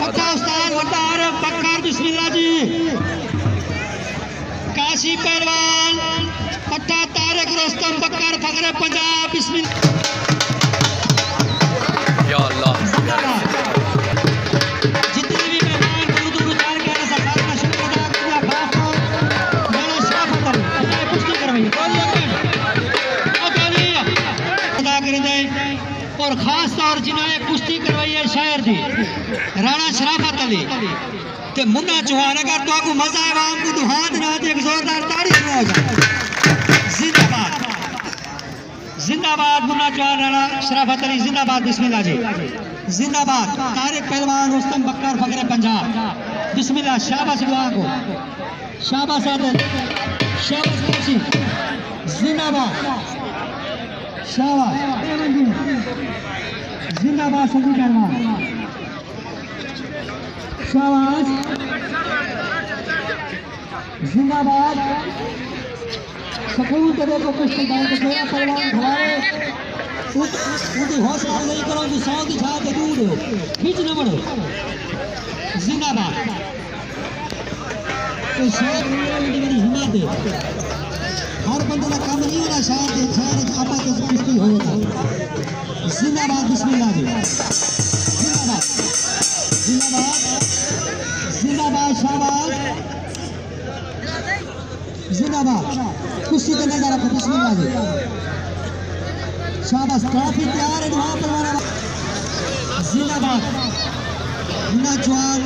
पक्का उस्ताद वतार बकर बिस्मिल्लाह जी। काशी पहलवान पट्टा तारक रोस्तम बकर फखरे पंजाब बिस्मिल्लाह। या अल्लाह जितने भी मेहमान दूर दूर उतार के आए सरकार का शुक्र अदा करना खास तौर मेरा शराफत अली पुष्टि करवाई अदा करें और खास तौर जिन्होंने कुश्ती करवाई है शहर दी राणा शराफत अली ते मुन्ना चौहान। अगर तो आपको मजा आए आवाम को दुहात ना दे एक जोरदार ताड़ी सुनाओ जाए। जिंदाबाद जिंदाबाद मुन्ना चौहान राणा शराफत अली जिंदाबाद बिस्मिल्लाह जी। जिंदाबाद तारिक पहलवान रुस्तम बकर फखरे पंजाब बिस्मिल्लाह। शाबाश दुआ को शाबाश आदल शाबाश काशी जिंदाबाद शाबाश जिंदाबाद सभी पहलवान शाबाश जिंदाबाद। सुकून के देखो कुश्ती गाँव के तेरा पहलवान हमारे उनकी हौसला नहीं करो कि 100 की छात दूर हो खींच न बढ़ो। जिंदाबाद तो शायद मेरी हिम्मत है हर बंदे का काम नहीं होना शायद आपा के कुश्ती होगा। जिंदाबाद बिस्मिल्लाह जी। जिंदाबाद जिंदाबाद जिंदाबाद शाबाश जिंदाबाद। कुश्ती करने जा रहा बिस्मिल्लाह जी। शाबाश काफी तैयार है वहां पर हमारा जिंदाबाद। मुन्ना चौहान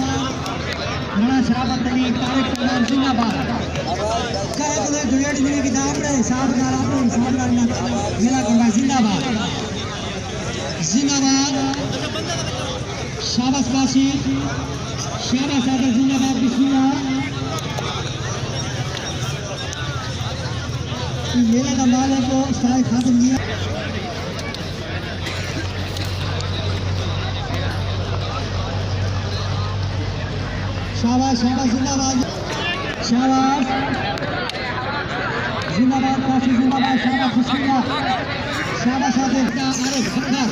राणा शराफत अली तारिक पहलवान जिंदाबाद। कहे तो ग्रेड मिली किताब ने हिसाब डाला अपने हिसाब डालना मेरा करना जिंदाबाद जिंदाबाद। शाबाश काशी शाबाश आदर जिंदाबाद बिस्मिल्लाह। मेले का माल है तो सारे खादिम दिया। शाबाश शाबाश जिंदाबाद शाबाश जिंदाबाद काशी जिंदाबाद शाबाश बिस्मिल्लाह। शाबाश आदिल आरिफ बकर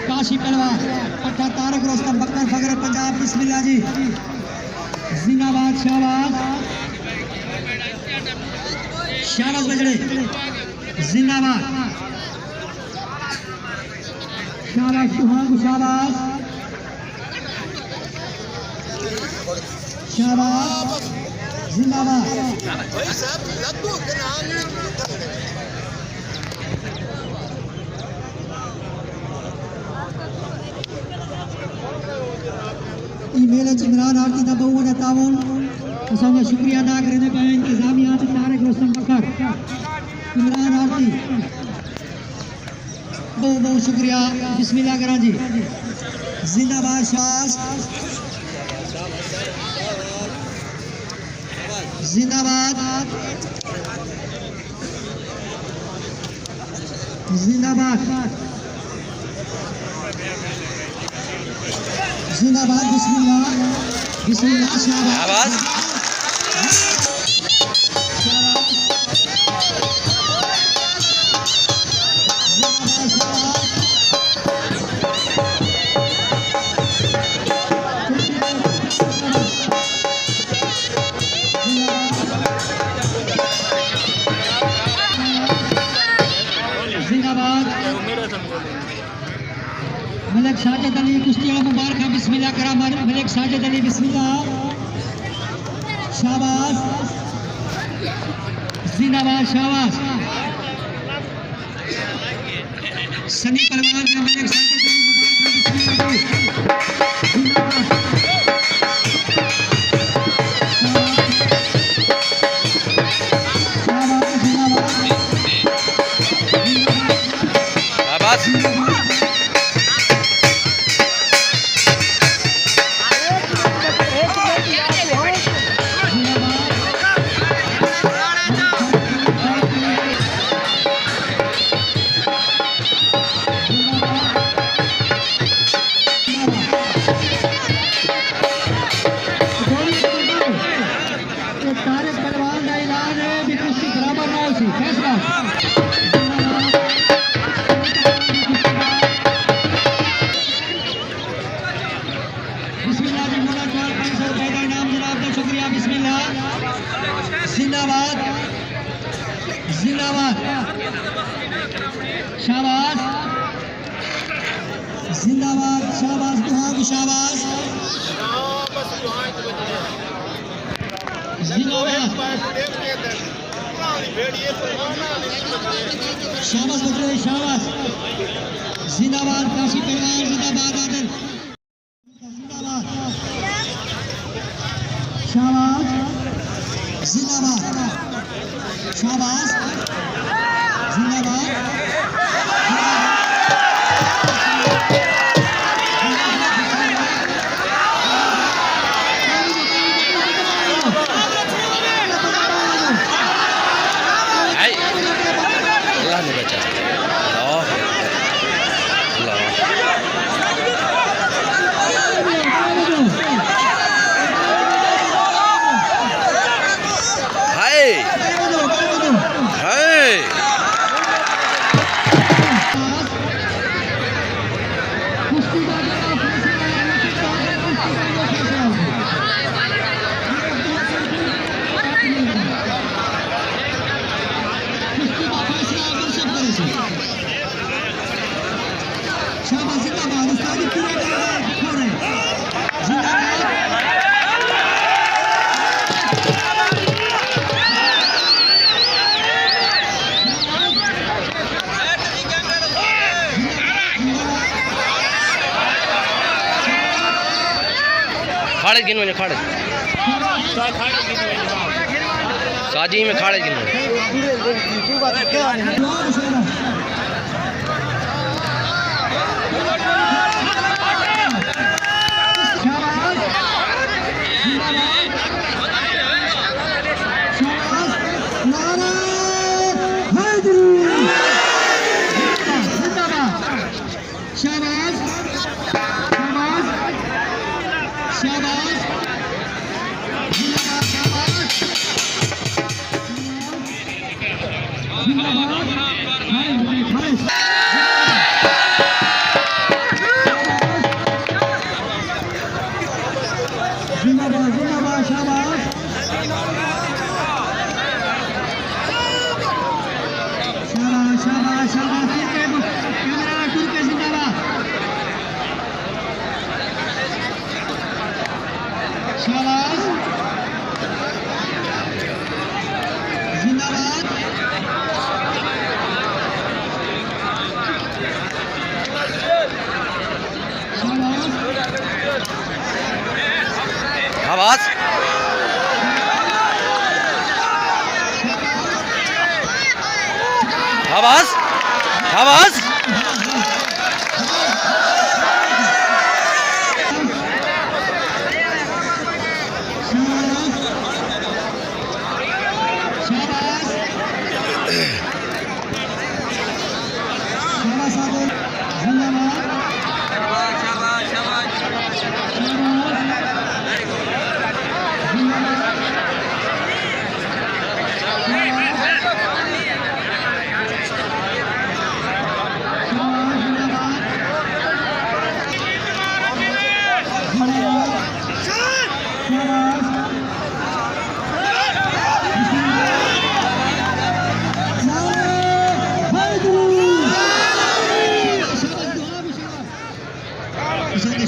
काशी पहलवान पट्टा तारक रोस्तम बकर फखरे पंजाब बिस्मिल्लाह जी। जिंदाबाद शाबाश शाबाश बजड़े जिंदाबाद शाबाश सुहाग शाबाश शाबाश जिंदाबाद। मेले इमरान आरती का बहु ने ताउन असांजो शुक्रिया अदा करने पे इंतजामिया तारिक रोस्तम बकर इमरान आरती बहुत बहुत शुक्रिया बिस्मिल्लाह करा जी। जिंदाबाद शाबाश जिंदाबाद जिंदाबाद जिंदाबाद बिस्मिल्लाह बिस्मिल्लाह शाबाश मलिक साजिद अली कुश्ती मुबारक बिस्मिल्लाह करा मलिक साजिद अली बिस्मिल्लाह शाबाश जिंदाबाद शाबाश। सनी पहलवान का मलिक साजिद अली मुबारक ₹500 का इनाम जनाब का शुक्रिया बिस्मिल्लाह जिंदाबाद जिंदाबाद शाबाश जिंदाबाद शाबाश दुआ की शाबाश जिंदाबाद शाबाश बच्चों शाबाश जिंदाबाद काशी पहलवान जिंदाबाद आदर जिंदाबाद शाबाश जिंदाबाद शाबाश जिंदाबाद अल्लाह ने बचा हाय हाय शाबाश जिंदाबाद उस्ताद पूरे जिंदाबाद खाड़े गिन में खाड़े साजी में खाड़े गिन शाबाश शाबाश शाबाश जिंदाबाद जिंदाबाद शाबाश शाबाश शाबाश शाबाश कैमरा टूर के जिंदाबाद शाबाश जिंदाबाद आवाज आवाज आवाज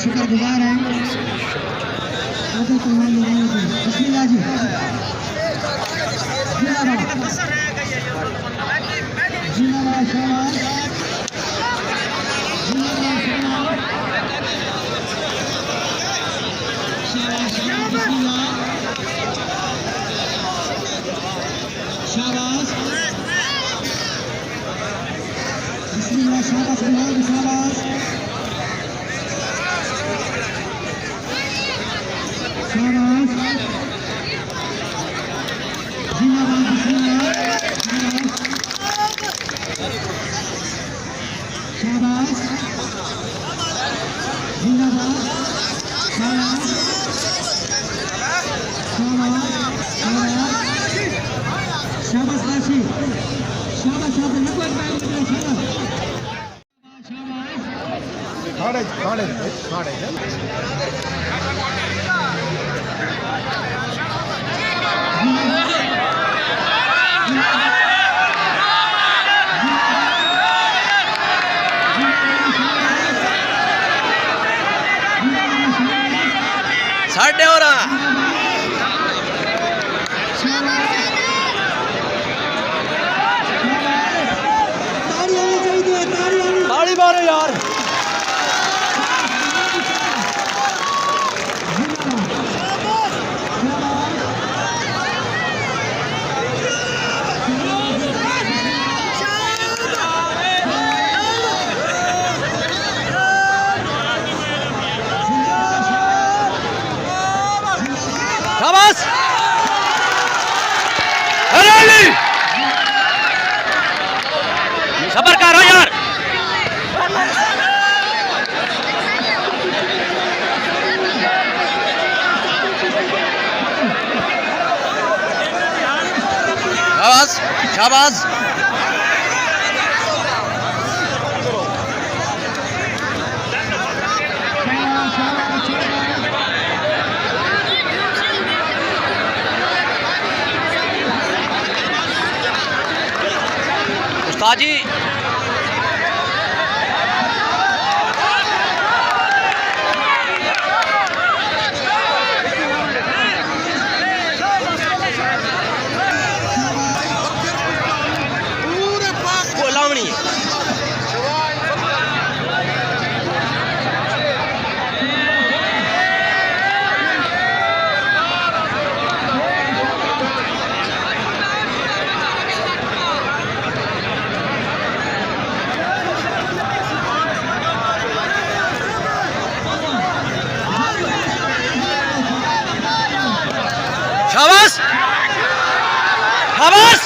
शुक्रगुजार हैं बिस्मिल्लाह जी जिंदाबाद शाबाश शाबाश बिस्मिल्लाह शाबाश शाबाश शाबाश जिंदाबाद शाबाश जिंदाबाद शाबाश शाबाश काशी शाबाश शाबाश नकल शाबाश खाड़े साढ़े हो रहा ताड़ी आनी चाहिए, ताड़ी आनी ताली मारो यार शाबाश अरे अली सबर करो यार शाबाश शाबाश उस्ताद जी पूरे लावणी शाबाश शाबाश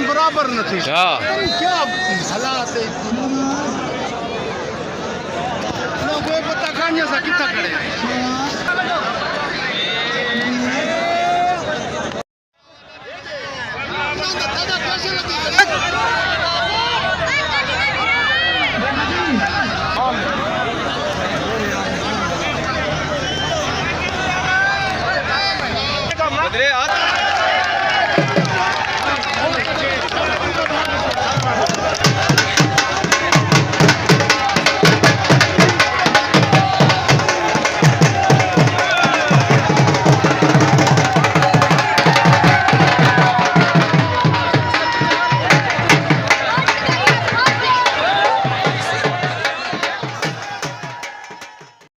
बराबर नहीं अच्छा क्या हालात है लोग पता कान्या सा कितना करे